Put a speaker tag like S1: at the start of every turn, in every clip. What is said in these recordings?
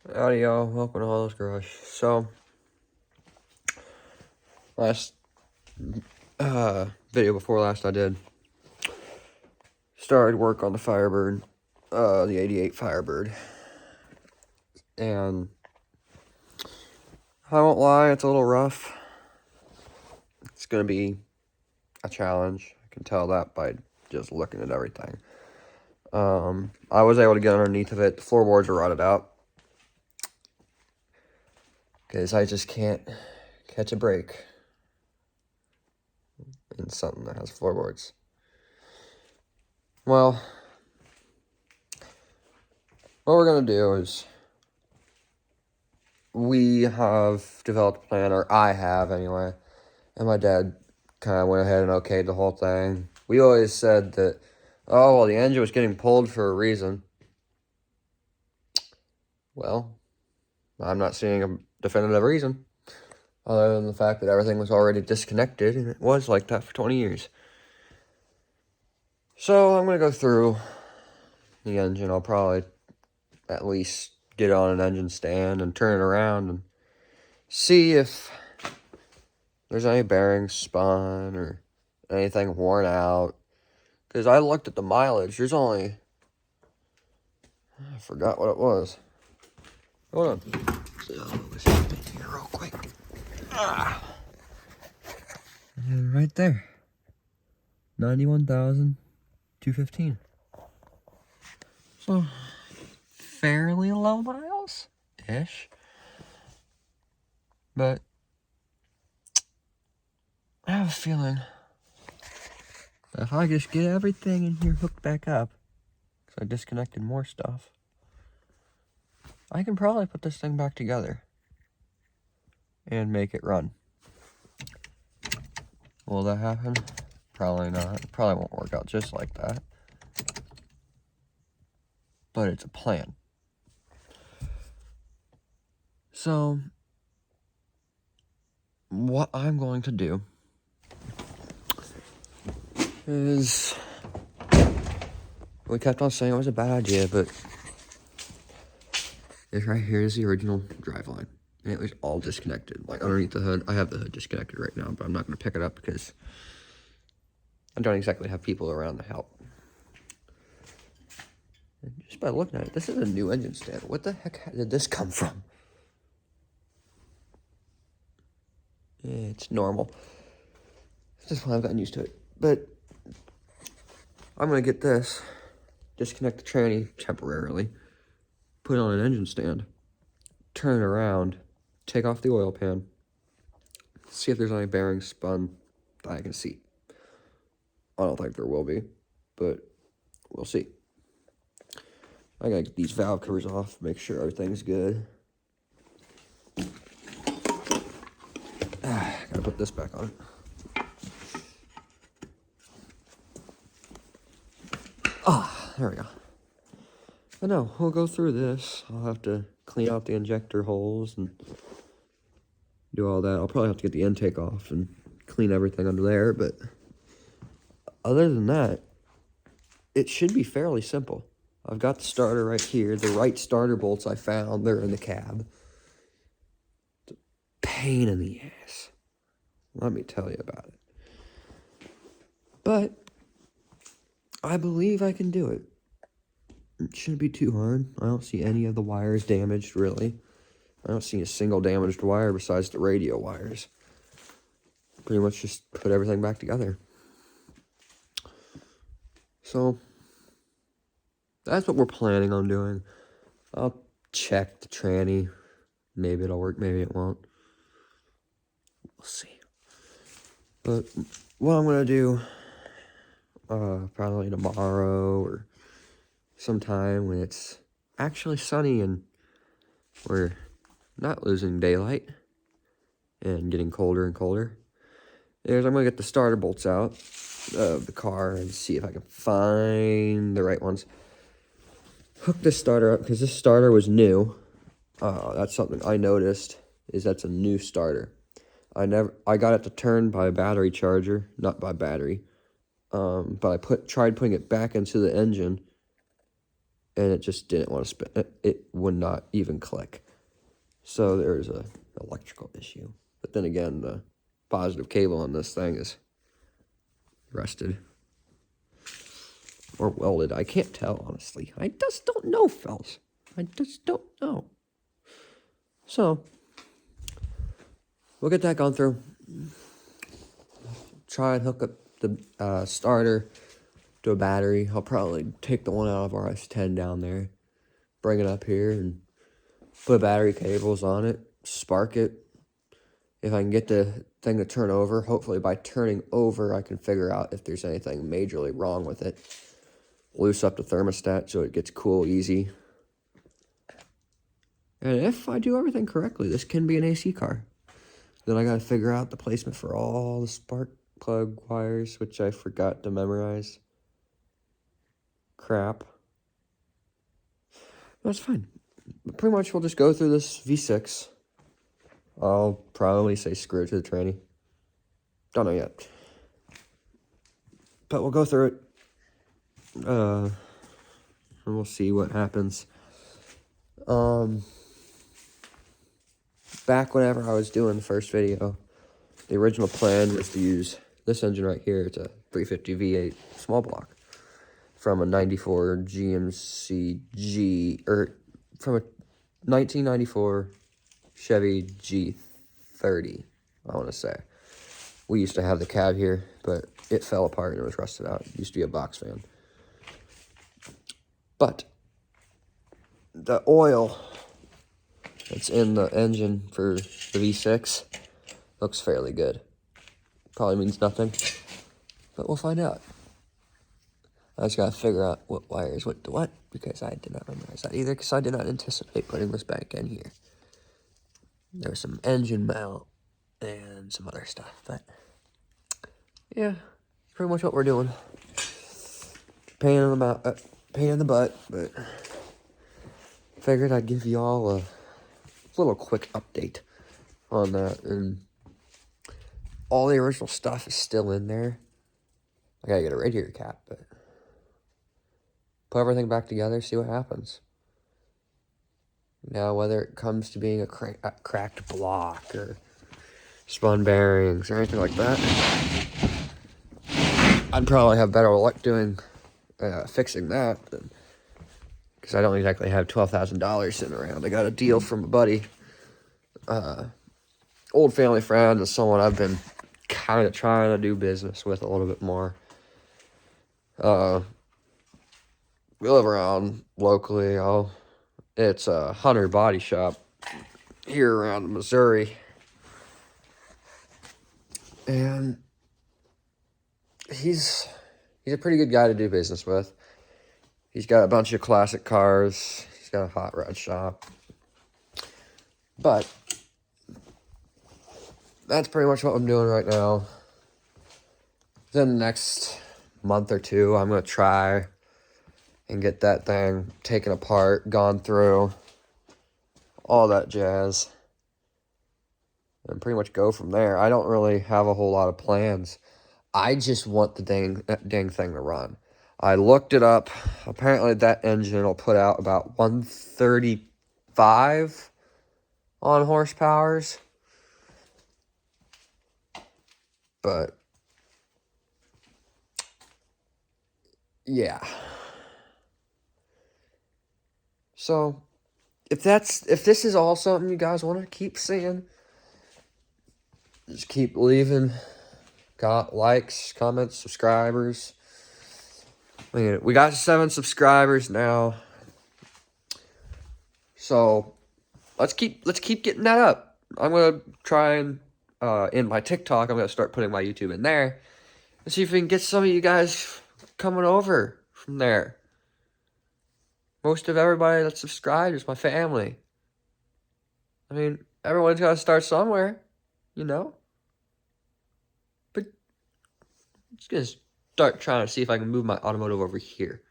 S1: Howdy y'all, welcome to Hollow's Garage. So, last video before last I did, started work on the Firebird, the 88 Firebird. And, I won't lie, it's a little rough. It's gonna be a challenge. I can tell that by just looking at everything. I was able to get underneath of it. The floorboards are rotted out. Because I just can't catch a break in something that has floorboards. Well, what we're going to do is we have developed a plan, or I have anyway, and my dad kind of went ahead and okayed the whole thing. We always said that, oh, well, the engine was getting pulled for a reason. Well, I'm not seeing a definitive reason, other than the fact that everything was already disconnected, and it was like that for 20 years. So I'm going to go through the engine. I'll probably at least get on an engine stand and turn it around and see if there's any bearings spun or anything worn out. Because I looked at the mileage. There's only... I forgot what it was. Hold on. So, let's get in here real quick. And right there. 91,215. So, fairly low miles-ish. But I have a feeling if I just get everything in here hooked back up, because I disconnected more stuff, I can probably put this thing back together and make it run. Will that happen? Probably not. It probably won't work out just like that. But it's a plan. So, what I'm going to do is, we kept on saying it was a bad idea, but this right here is the original driveline. And it was all disconnected, like underneath the hood. I have the hood disconnected right now, but I'm not going to pick it up because I don't exactly have people around to help. And just by looking at it, this is a new engine stand. What the heck did this come from? It's normal. It's just why I've gotten used to it. But I'm going to get this, disconnect the tranny temporarily, put it on an engine stand, turn it around, take off the oil pan, see if there's any bearings spun that I can see. I don't think there will be, but we'll see. I gotta get these valve covers off, make sure everything's good. Gotta put this back on. There we go. But no, we'll go through this. I'll have to clean out the injector holes and do all that. I'll probably have to get the intake off and clean everything under there, but other than that, it should be fairly simple. I've got the starter right here. The right starter bolts I found, they're in the cab. It's a pain in the ass. Let me tell you about it. But I believe I can do it. It shouldn't be too hard. I don't see any of the wires damaged, really. I don't see a single damaged wire besides the radio wires. Pretty much just put everything back together. So, that's what we're planning on doing. I'll check the tranny. Maybe it'll work, maybe it won't. We'll see. But what I'm going to do, probably tomorrow or sometime when it's actually sunny and we're not losing daylight and getting colder and colder, is I'm going to get the starter bolts out of the car and see if I can find the right ones. Hook this starter up because this starter was new. That's something I noticed, is that's a new starter. I got it to turn by a battery charger, not by battery. But I tried putting it back into the engine, and it just didn't want to spin. It would not even click. So there's a electrical issue. But then again, the positive cable on this thing is rusted or welded. I can't tell, honestly. I just don't know, fellas. I just don't know. So we'll get that gone through. Try and hook up the starter to a battery. I'll probably take the one out of our S10 down there, bring it up here, and put battery cables on it, spark it. If I can get the thing to turn over, hopefully by turning over, I can figure out if there's anything majorly wrong with it. Loose up the thermostat so it gets cool easy. And if I do everything correctly, this can be an AC car. Then I gotta figure out the placement for all the spark plug wires, which I forgot to memorize. Crap. That's fine. But pretty much we'll just go through this V6. I'll probably say screw it to the tranny. Don't know yet. But we'll go through it. And we'll see what happens. Back whenever I was doing the first video, the original plan was to use this engine right here. It's a 350 V8 small block from a 94 GMC G, or from a 1994 Chevy G30, I want to say. We used to have the cab here, but it fell apart and it was rusted out. It used to be a box fan. But the oil that's in the engine for the V6 looks fairly good. Probably means nothing, but we'll find out. I just gotta figure out what wires went to what, because I did not memorize that either, because I did not anticipate putting this back in here. There was some engine mount and some other stuff, but yeah, pretty much what we're doing. Pain in the butt, but figured I'd give y'all a little quick update on that. And all the original stuff is still in there. I gotta get a radiator cap, but put everything back together, see what happens. Now, whether it comes to being a cracked block or spun bearings or anything like that, I'd probably have better luck doing fixing that, because I don't exactly have $12,000 sitting around. I got a deal from a buddy, old family friend, and someone I've been kind of trying to do business with a little bit more. We live around locally. It's a Hunter Body Shop here around Missouri, and he's a pretty good guy to do business with. He's got a bunch of classic cars. He's got a hot rod shop. But that's pretty much what I'm doing right now. Then the next month or two, I'm going to try and get that thing taken apart, gone through, all that jazz, and pretty much go from there. I don't really have a whole lot of plans. I just want the dang thing to run. I looked it up. Apparently that engine will put out about 135 on horsepowers. But yeah. So if this is all something you guys want to keep seeing, just keep leaving likes, comments, subscribers. I mean, we got 7 subscribers now, so let's keep getting that up. I'm gonna try and in my TikTok, I'm gonna start putting my YouTube in there and see if we can get some of you guys coming over from there. Most of everybody that's subscribed is my family. I mean, everyone's gotta start somewhere, you know. But I'm just gonna start trying to see if I can move my automotive over here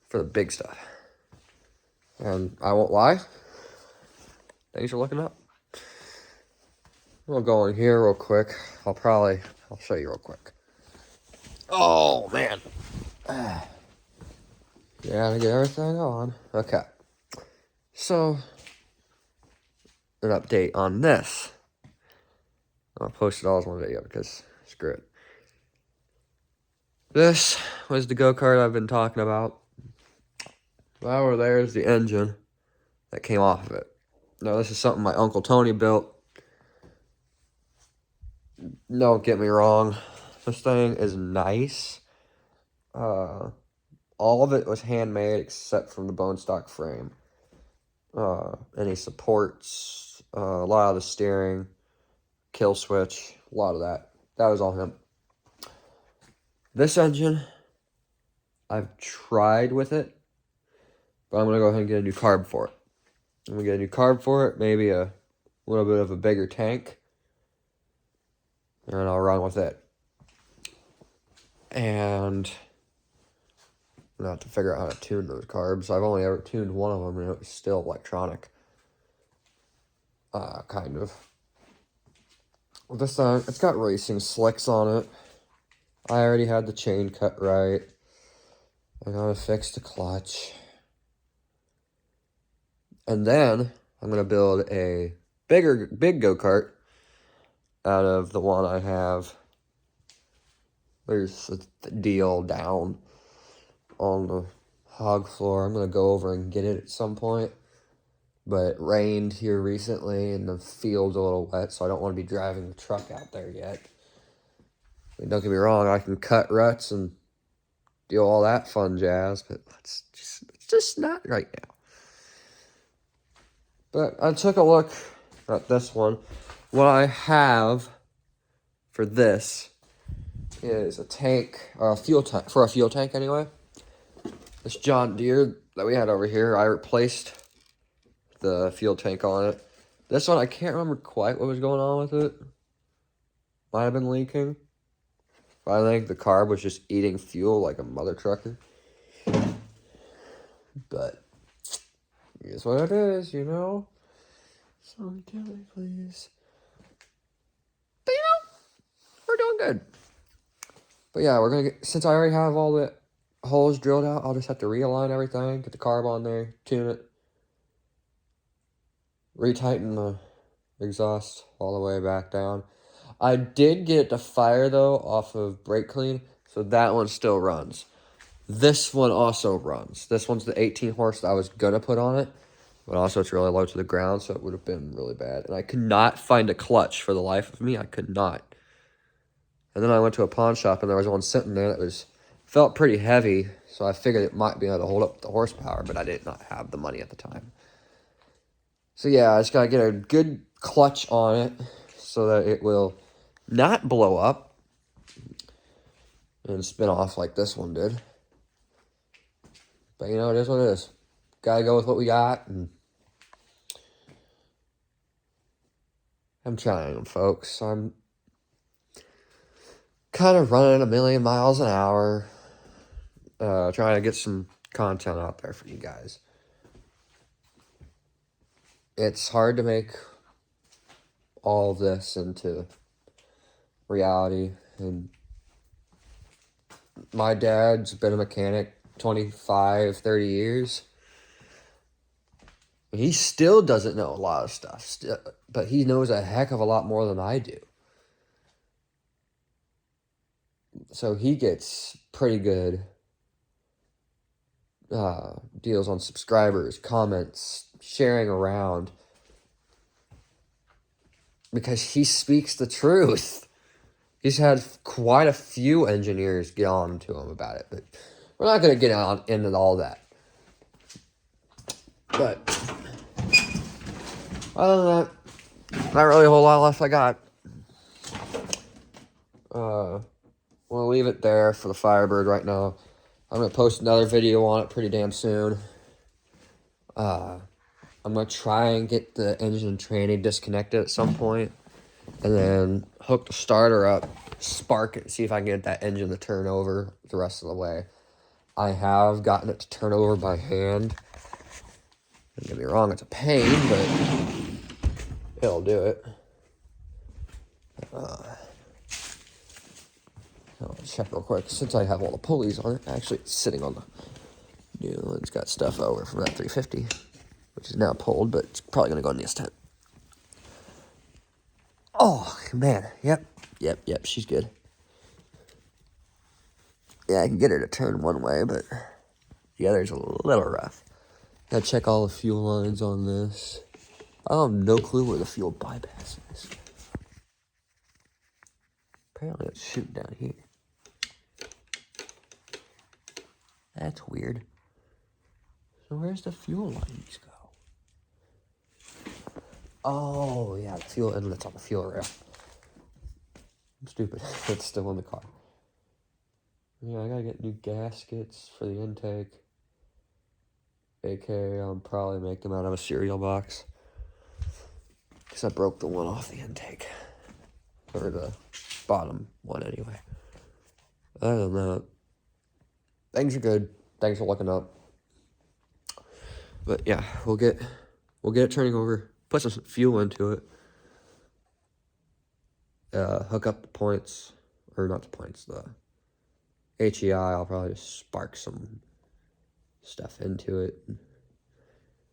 S1: for the big stuff. And I won't lie, things are looking up. We'll go in here real quick. I'll show you real quick. Oh man. Gotta get everything on. Okay. So, an update on this. I'll post it all as one video because screw it. This was the go-kart I've been talking about. That over there is the engine that came off of it. Now, this is something my Uncle Tony built. Don't get me wrong. This thing is nice. All of it was handmade except from the bone stock frame. Any supports, a lot of the steering, kill switch, a lot of that. That was all him. This engine, I've tried with it, but I'm going to go ahead and get a new carb for it. I'm going to get a new carb for it, maybe a little bit of a bigger tank, and I'll run with it. And I'm going to have to figure out how to tune those carbs. I've only ever tuned one of them, and it was still electronic. Kind of. Well, this time, it's got racing slicks on it. I already had the chain cut right. I gotta fix the clutch. And then, I'm gonna build a big go-kart out of the one I have. There's a deal down on the hog floor. I'm gonna go over and get it at some point. But it rained here recently and the field's a little wet, so I don't want to be driving the truck out there yet. I mean, don't get me wrong, I can cut ruts and do all that fun jazz, but it's just not right now. But I took a look at this one. What I have for this is a tank, or a fuel tank, for a fuel tank anyway. This John Deere that we had over here, I replaced the fuel tank on it. This one, I can't remember quite what was going on with it. Might have been leaking. But I think the carb was just eating fuel like a mother trucker. But here's what it is, you know? Someone tell me, please. But you know, we're doing good. But yeah, we're gonna get, since I already have all the holes drilled out, I'll just have to realign everything, get the carb on there, tune it, retighten the exhaust all the way back down. I did get it to fire, though, off of brake clean, so that one still runs. This one also runs. This one's the 18 horse that I was going to put on it, but also it's really low to the ground, so it would have been really bad. And I could not find a clutch for the life of me. I could not. And then I went to a pawn shop, and there was one sitting there that felt pretty heavy, so I figured it might be able to hold up the horsepower, but I did not have the money at the time. So yeah, I just got to get a good clutch on it so that it will not blow up and spin off like this one did. But you know, it is what it is. Gotta go with what we got. And I'm trying, folks. I'm kind of running a million miles an hour. Trying to get some content out there for you guys. It's hard to make all of this into reality, and my dad's been a mechanic 25, 30 years. He still doesn't know a lot of stuff, but he knows a heck of a lot more than I do. So he gets pretty good deals on subscribers, comments, sharing around, because he speaks the truth. He's had quite a few engineers get on to him about it, but we're not going to get into all that. But other than that, not really a whole lot left I got. We'll leave it there for the Firebird right now. I'm going to post another video on it pretty damn soon. I'm going to try and get the engine tranny disconnected at some point, and then hook the starter up, spark it, see if I can get that engine to turn over the rest of the way. I have gotten it to turn over by hand. Don't get me wrong, it's a pain, but it'll do it. I'll check real quick, since I have all the pulleys on it. Actually, it's sitting on the New one's got stuff over from that 350, which is now pulled, but it's probably going to go in this tent. Oh, man. Yep, she's good. Yeah, I can get her to turn one way, but the other's a little rough. Gotta check all the fuel lines on this. I have no clue where the fuel bypass is. Apparently it's shooting down here. That's weird. So where's the fuel lines go? Oh, yeah, the fuel inlet's on the fuel rail. I'm stupid. It's still in the car. Yeah, I gotta get new gaskets for the intake. AKA, I'll probably make them out of a cereal box. Because I broke the one off the intake. Or the bottom one, anyway. Other than that, things are good. Things are looking up. But yeah, we'll get it turning over. Put some fuel into it. Hook up the points. Or not the points, the HEI. I'll probably just spark some stuff into it.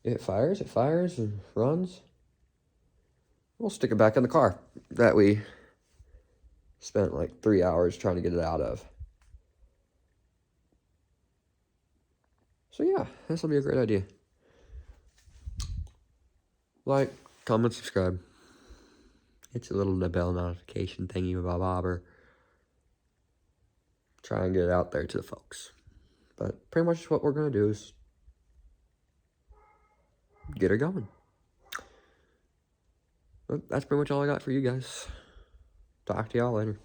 S1: If it fires and runs. We'll stick it back in the car that we spent like 3 hours trying to get it out of. So yeah, this will be a great idea. Like, comment, subscribe. It's a little bell notification thingy with a bobber. Try and get it out there to the folks. But pretty much what we're going to do is get her going. But that's pretty much all I got for you guys. Talk to y'all later.